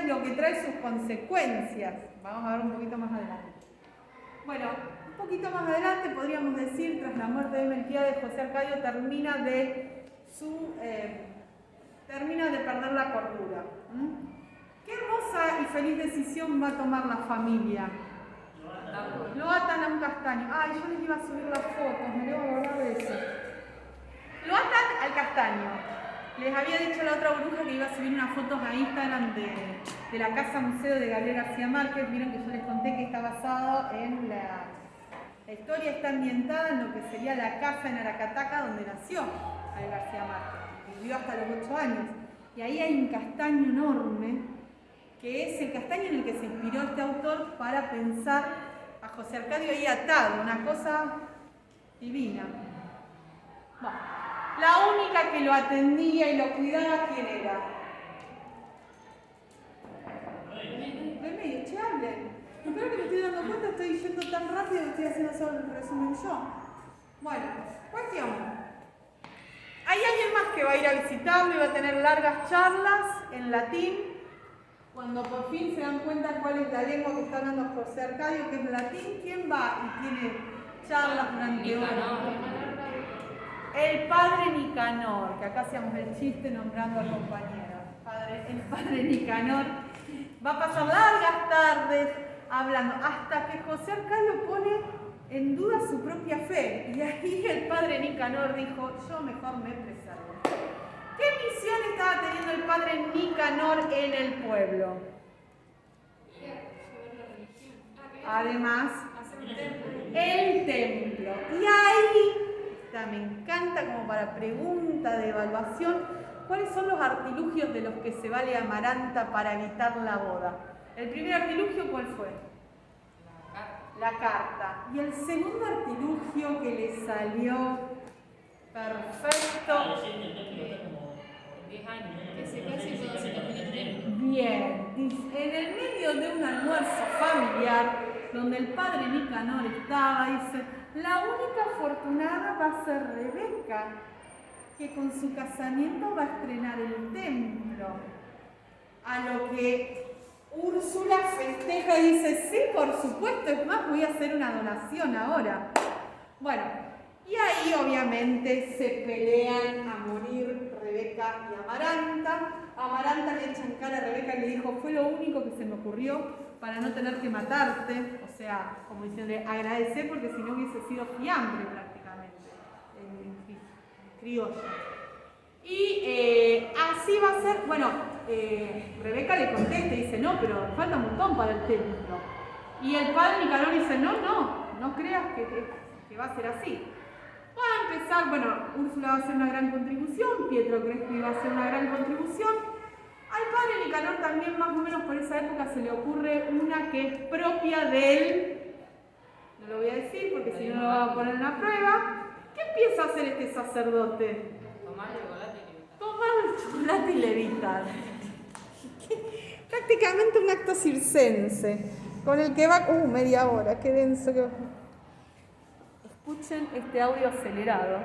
es lo que trae sus consecuencias. Vamos a ver un poquito más adelante. Bueno, un poquito más adelante podríamos decir, tras la muerte de Melquíades, José Arcadio termina de perder la cordura. ¿Qué hermosa y feliz decisión va a tomar la familia? Lo atan a un castaño. Ay, yo les iba a subir las fotos, me debo acordar de eso. Lo atan al castaño. Les había dicho la otra bruja que iba a subir unas fotos a Instagram de la Casa Museo de Gabriel García Márquez. Vieron que yo les conté que está basado en la historia, está ambientada en lo que sería la casa en Aracataca donde nació Gabriel García Márquez. Vivió hasta los 8 años. Y ahí hay un castaño enorme, que es el castaño en el que se inspiró este autor para pensar a José Arcadio ahí atado, una cosa divina. Bueno, la única que lo atendía y lo cuidaba, ¿quién era? Remedio, che, hablen. Espero que me estoy dando cuenta, estoy yendo tan rápido que estoy haciendo solo el resumen yo. Bueno, cuestión. Hay alguien más que va a ir a visitarlo y va a tener largas charlas en latín. Cuando por fin se dan cuenta cuál es la lengua que está hablando José Arcadio, que es latín, ¿quién va y tiene charlas durante horas? El padre Nicanor, que acá hacíamos el chiste nombrando al compañero. El padre Nicanor va a pasar largas tardes hablando, hasta que José Arcadio pone en duda su propia fe. Y ahí el padre Nicanor dijo, yo mejor me preservo. ¿Qué misión estaba teniendo el padre Nicanor en el pueblo? Además, el templo. Y ahí, me encanta como para pregunta de evaluación, ¿cuáles son los artilugios de los que se vale Amaranta para evitar la boda? El primer artilugio, ¿cuál fue? La carta. Y el segundo artilugio que le salió perfecto. Bien, en el medio de un almuerzo familiar, donde el padre Nicanor estaba, dice, la única afortunada va a ser Rebeca, que con su casamiento va a estrenar el templo. A lo que Úrsula festeja y dice, sí, por supuesto, es más, voy a hacer una donación ahora. Bueno, y ahí obviamente se pelean a morir Rebeca y Amaranta. Amaranta le echa en cara a Rebeca y le dijo, fue lo único que se me ocurrió para no tener que matarte. O sea, como diciéndole, agradecer porque si no hubiese sido fiambre prácticamente, en criollo. Y así va a ser, bueno, Rebeca le contesta y dice, no, pero falta un montón para el templo. Y el padre Nicanor dice, no creas que va a ser así. Va a empezar, bueno, Úrsula va a hacer una gran contribución, Pietro Crespi va a hacer una gran contribución. Al padre Nicanor también más o menos por esa época se le ocurre una que es propia de él. No lo voy a decir porque si no lo va a poner en la prueba. ¿Qué empieza a hacer este sacerdote? Tomar chocolate y levitar. Prácticamente un acto circense, con el que va media hora, qué denso que va. Escuchen este audio acelerado,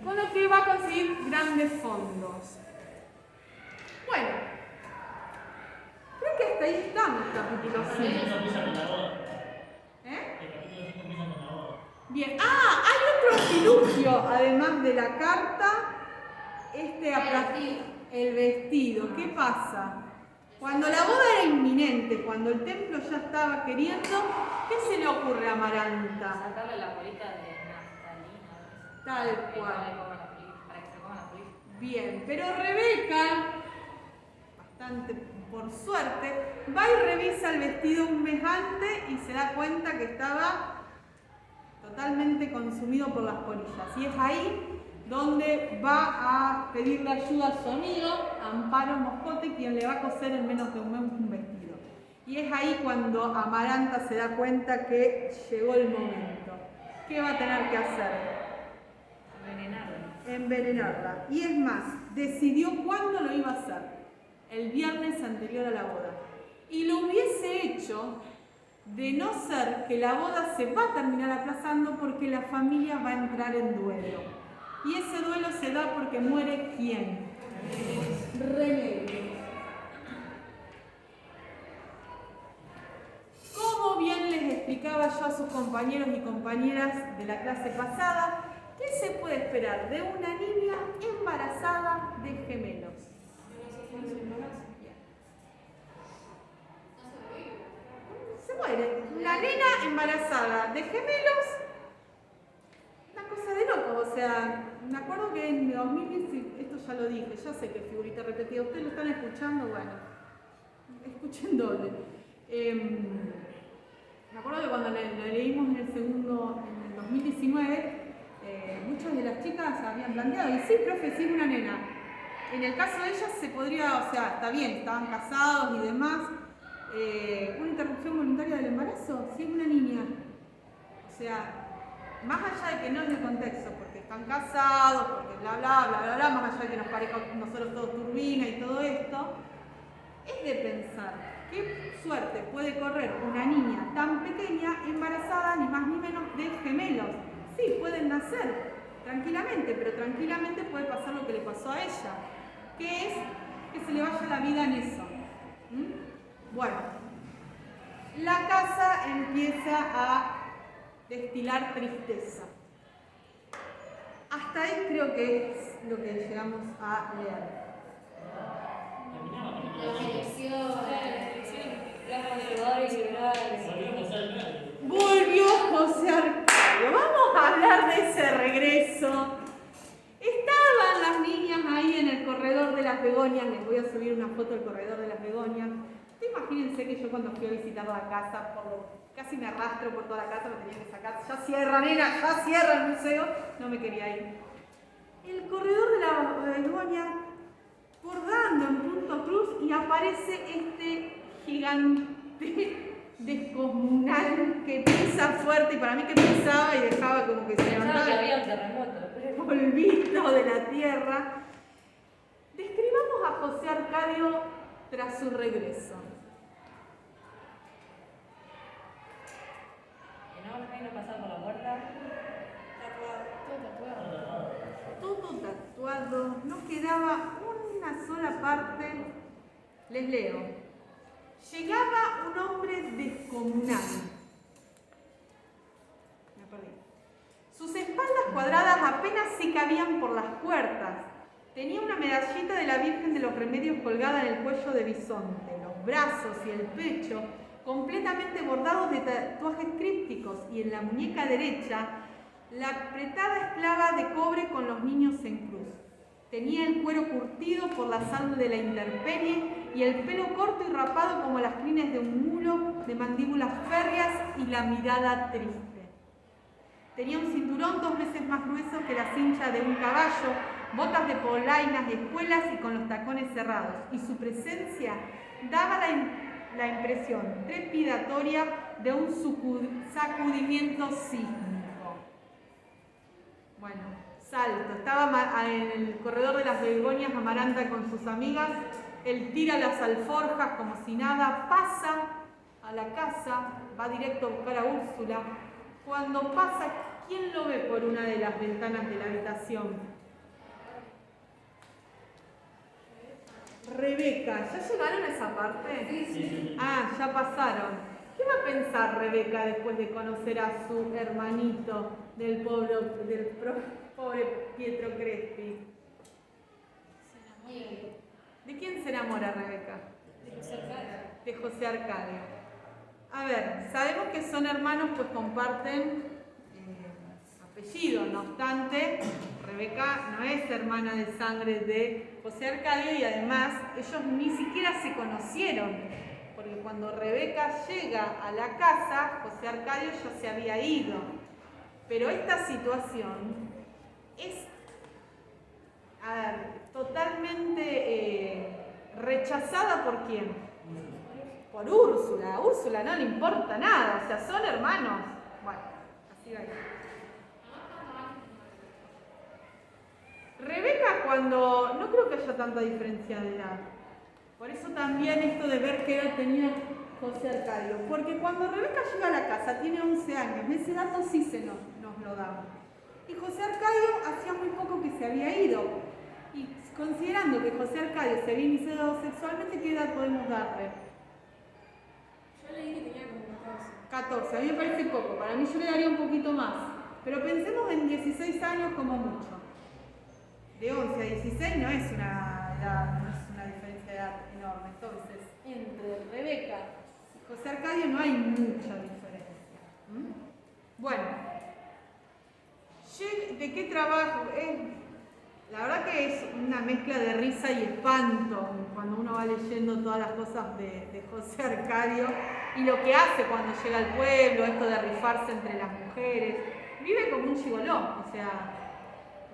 con lo que va a conseguir grandes fondos. Bueno, creo que hasta ahí estamos, capítulo 5. Bien, hay otro artilugio, además de la carta, el vestido. ¿Qué pasa? Cuando la boda era inminente, cuando el templo ya estaba queriendo, ¿qué se le ocurre a Amaranta? Sacarle la bolita de naftalina. Tal cual. Para que se coman la polilla. Bien, pero Rebeca, bastante por suerte, va y revisa el vestido un mes antes y se da cuenta que estaba totalmente consumido por las polillas. Y es ahí donde va a pedirle ayuda a su amigo, Amparo Moscote, quien le va a coser en menos de un mes un vestido. Y es ahí cuando Amaranta se da cuenta que llegó el momento. ¿Qué va a tener que hacer? Envenenarla. Y es más, decidió cuándo lo iba a hacer. El viernes anterior a la boda. Y lo hubiese hecho de no ser que la boda se va a terminar aplazando porque la familia va a entrar en duelo. Y ese duelo se da porque muere ¿quién? Remedio. compañeros y compañeras de la clase pasada. ¿Qué se puede esperar de una niña embarazada de gemelos? Se muere. Una nena embarazada de gemelos, una cosa de loco. O sea, me acuerdo que en 2010, esto ya lo dije, ya sé que es figurita repetida, ustedes lo están escuchando, bueno, escuchen doble. Me acuerdo que cuando lo leímos en el 2019, muchas de las chicas habían planteado, y sí, profe, sí, una nena. En el caso de ellas se podría, o sea, está bien, estaban casados y demás. Una interrupción voluntaria del embarazo, sí, una niña. O sea, más allá de que no es el contexto, porque están casados, porque bla, bla, bla, bla, bla, más allá de que nos parezca nosotros todos turbina y todo esto, es de pensar qué suerte puede correr una niña tan pequeña embarazada, ni más ni menos, de gemelos. Sí, pueden nacer tranquilamente, pero tranquilamente puede pasar lo que le pasó a ella, que es que se le vaya la vida en eso. Bueno, la casa empieza a destilar tristeza. Hasta ahí creo que es lo que llegamos a leer. Volvió José Arcadio. Vamos a hablar de ese regreso. Estaban las niñas ahí en el corredor de las Begonias. Les voy a subir una foto del corredor de las Begonias. Imagínense que yo cuando fui a visitar la casa, casi me arrastro por toda la casa, me tenía que sacar. Ya cierra, nena, ya cierra el museo. No me quería ir. El corredor de las Begonias, bordando en punto cruz, y aparece este gigante descomunal que pisa fuerte, y para mí que pisaba y dejaba como que se levantaba había un terremoto. polvito de la tierra. Describamos a José Arcadio tras su regreso. Enorme, no pasaba por la puerta. Todo tatuado, no quedaba una sola parte. Les leo. Llegaba un hombre descomunal. Me perdí. Sus espaldas cuadradas apenas se cabían por las puertas. Tenía una medallita de la Virgen de los Remedios colgada en el cuello de bisonte, los brazos y el pecho completamente bordados de tatuajes crípticos, y en la muñeca derecha la apretada esclava de cobre con los niños en cruz. Tenía el cuero curtido por la sal de la intemperie y el pelo corto y rapado como las crines de un mulo, de mandíbulas férreas y la mirada triste. Tenía un cinturón 2 veces más grueso que la cincha de un caballo, botas de polainas de espuelas y con los tacones cerrados, y su presencia daba la impresión trepidatoria de un sacudimiento sísmico. Bueno, salto. Estaba en el corredor de las Begonias Amaranta con sus amigas. Él tira las alforjas como si nada, pasa a la casa, va directo a buscar a Úrsula. Cuando pasa, ¿quién lo ve por una de las ventanas de la habitación? Rebeca. ¿Ya llegaron a esa parte? Sí. Ah, ya pasaron. ¿Qué va a pensar Rebeca después de conocer a su hermanito del pobre Pietro Crespi? ¿De quién se enamora Rebeca? De José Arcadio. A ver, sabemos que son hermanos, pues comparten apellido. No obstante, Rebeca no es hermana de sangre de José Arcadio, y además ellos ni siquiera se conocieron, porque cuando Rebeca llega a la casa, José Arcadio ya se había ido. Pero esta situación es, totalmente rechazada por ¿quién? Por Úrsula. A Úrsula no le importa nada, o sea, son hermanos. Bueno, así va. Rebeca, cuando no creo que haya tanta diferencia de edad. Por eso también esto de ver qué edad tenía José Arcadio. Porque cuando Rebeca llega a la casa, tiene 11 años. Ese dato sí se nos lo da. Y José Arcadio hacía muy poco que se había ido. Y considerando que José Arcadio se había iniciado sexualmente, ¿qué edad podemos darle? Yo leí que tenía como 14, a mí me parece poco, para mí yo le daría un poquito más, pero pensemos en 16 años como mucho. De 11 a 16 no es una edad, no es una diferencia de edad enorme, entonces entre Rebeca y José Arcadio no hay mucha diferencia. Bueno, ¿de qué trabajo? La verdad que es una mezcla de risa y espanto cuando uno va leyendo todas las cosas de José Arcadio y lo que hace cuando llega al pueblo, esto de rifarse entre las mujeres. Vive como un gigoló, o sea,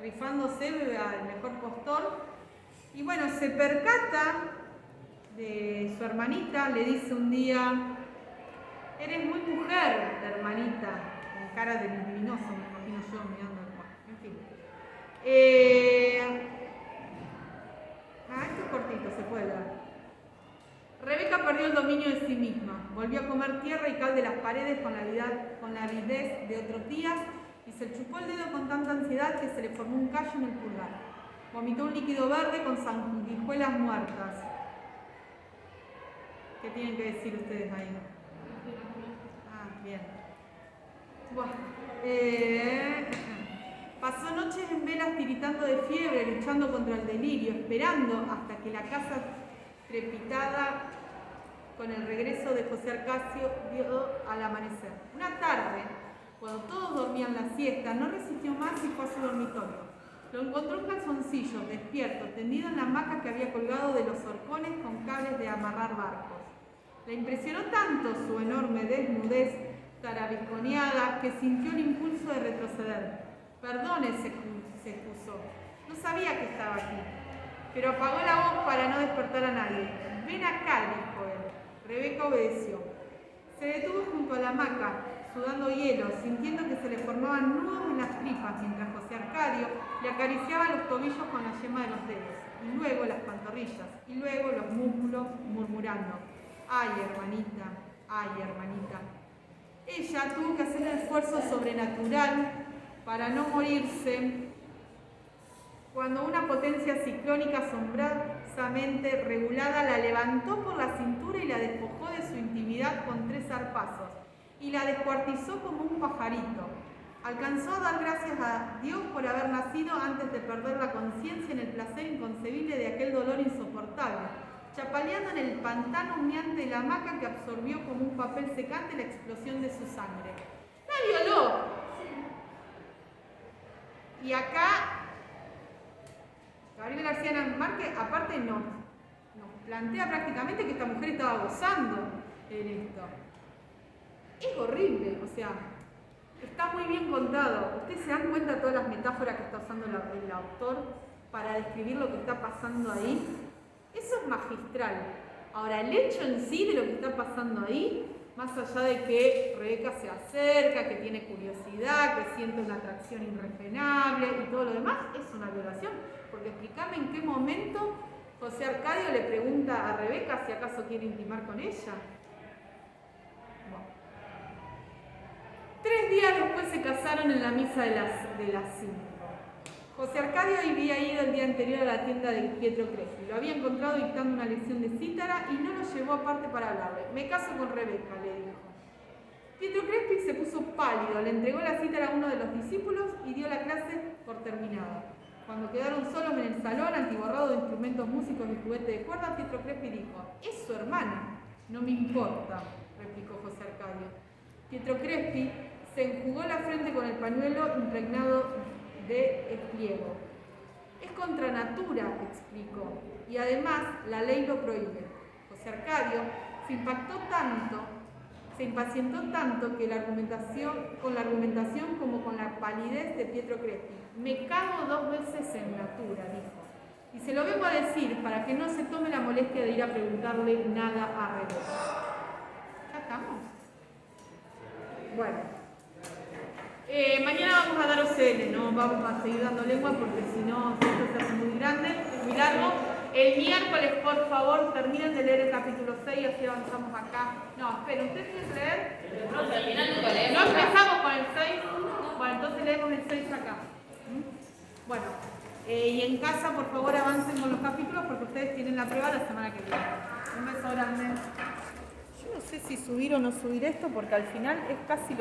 rifándose al mejor postor. Y bueno, se percata de su hermanita, le dice un día: eres muy mujer, hermanita, con cara de luminoso, me imagino yo mirando al cuarto. En fin. Esto es cortito, se puede ver. Rebeca perdió el dominio de sí misma, volvió a comer tierra y cal de las paredes con la aridez de otros días y se chupó el dedo con tanta ansiedad que se le formó un callo en el pulgar. Vomitó un líquido verde con sanguijuelas muertas. ¿Qué tienen que decir ustedes ahí? Bien. Bueno, pasó noches en velas tiritando de fiebre, luchando contra el delirio, esperando hasta que la casa trepitada con el regreso de José Arcadio dio al amanecer. Una tarde, cuando todos dormían la siesta, no resistió más y fue a su dormitorio. Lo encontró en calzoncillos, despierto, tendido en la hamaca que había colgado de los horcones con cables de amarrar barcos. Le impresionó tanto su enorme desnudez tarabiconeada que sintió el impulso de retroceder. Perdone, se excusó. No sabía que estaba aquí, pero apagó la voz para no despertar a nadie. Ven acá, dijo él. Rebeca obedeció. Se detuvo junto a la hamaca, sudando hielo, sintiendo que se le formaban nudos en las tripas, mientras José Arcadio le acariciaba los tobillos con la yema de los dedos, y luego las pantorrillas, y luego los músculos, murmurando: ¡ay, hermanita! ¡Ay, hermanita! Ella tuvo que hacer un esfuerzo sobrenatural para no morirse cuando una potencia ciclónica asombrosamente regulada la levantó por la cintura y la despojó de su intimidad con 3 zarpazos y la descuartizó como un pajarito. Alcanzó a dar gracias a Dios por haber nacido antes de perder la conciencia en el placer inconcebible de aquel dolor insoportable, chapaleando en el pantano humeante de la hamaca que absorbió como un papel secante la explosión de su sangre. ¡La violó! Y acá Gabriel García Márquez, aparte, nos plantea prácticamente que esta mujer estaba gozando en esto. Es horrible, o sea, está muy bien contado. Ustedes se dan cuenta de todas las metáforas que está usando el autor para describir lo que está pasando ahí. Eso es magistral. Ahora, el hecho en sí de lo que está pasando ahí, más allá de que Rebeca se acerca, que tiene curiosidad, que siente una atracción irrefrenable y todo lo demás, es una violación. Porque explícame en qué momento José Arcadio le pregunta a Rebeca si acaso quiere intimar con ella. Bueno. 3 días después se casaron en la misa de las 5. José Arcadio había ido el día anterior a la tienda de Pietro Crespi. Lo había encontrado dictando una lección de cítara y no lo llevó aparte para hablarle. Me caso con Rebeca, le dijo. Pietro Crespi se puso pálido, le entregó la cítara a uno de los discípulos y dio la clase por terminada. Cuando quedaron solos en el salón, atiborrado de instrumentos músicos y juguetes de cuerda, Pietro Crespi dijo: «Es su hermana». «No me importa», replicó José Arcadio. Pietro Crespi se enjugó la frente con el pañuelo impregnado de espliego. «Es contra natura», explicó, «y además la ley lo prohíbe». José Arcadio se impacientó tanto con la argumentación como con la palidez de Pietro Crespi. «Me cago 2 veces en natura», dijo. «Y se lo vengo a decir para que no se tome la molestia de ir a preguntarle nada a Rebeca». ¿Ya estamos? Bueno. Mañana vamos a dar OCL, no vamos a seguir dando lengua porque si no esto se hace muy grande, muy largo. El miércoles, por favor, terminen de leer el capítulo 6 y así avanzamos acá. No, esperen, ¿ustedes tienen que leer? No empezamos con el 6. Bueno, entonces leemos el 6 acá. Bueno, y en casa, por favor, avancen con los capítulos porque ustedes tienen la prueba la semana que viene. Un beso grande. Yo no sé si si subir o no subir esto porque al final es casi lo